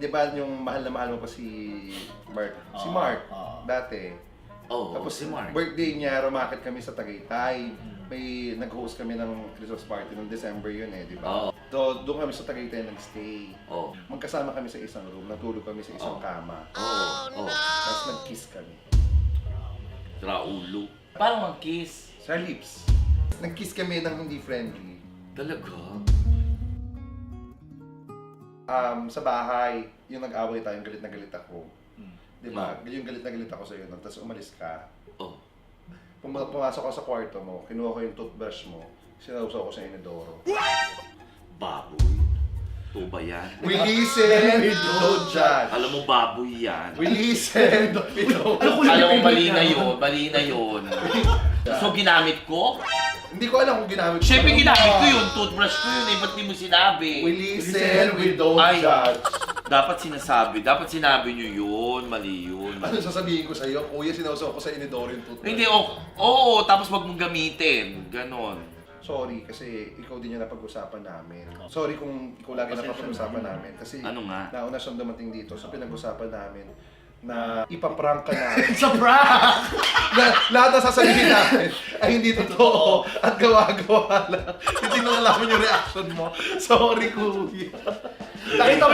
Di ba yung mahal na mahal mo pa si Mark? Si Mark, dati. Tapos si Mark. Birthday niya, rumakit kami sa Tagaytay. May nag-host kami ng Christmas party noong December yun eh, di ba? Doon kami sa Tagaytay nag-stay. Magkasama kami sa isang room, natulog kami sa isang kama. Tapos nag-kiss kami. Raulo. Parang mag-kiss. Sa lips. Nag-kiss kami ng hindi friendly. Talaga? Sa bahay, yung nag-away tayo, galit na galit ako. Di ba? Yung galit na galit ako sa'yo, tapos umalis ka. Pumasok ako sa kwarto mo, kinuha ko yung toothbrush mo, sinausaw ko sa inodoro. Baboy. Ito ba yan? We listen, we don't judge. Alam mo, baboy yan. We listen, we don't judge. Alam mo, mali na yun. So, ginamit ko? Hindi ko alam kung ginamit ko. Siyempre, ginamit ko yun. Toothbrush ko yun. Ba't di mo sinabi? We listen, we don't judge. Dapat sinabi nyo yun. Mali yun. Ano sasabihin ko sa'yo? Kuya, sinausaw ko sa inodoro yung toothbrush. Hindi, oo. Tapos wag mong gamitin. Ganon. Sorry, kasi ikaw din yung napag-usapan namin. Sorry kung ikaw lagi napag-usapan namin. Kasi ano nga? nauna siyang dumating dito. So pinag-usapan namin na ipaprank ka namin. Sa prank! Na lahat na sasabihin namin ay hindi totoo at gawa-gawa lang. Hindi naman namin yung reaction mo. Sorry, kuya. Nakita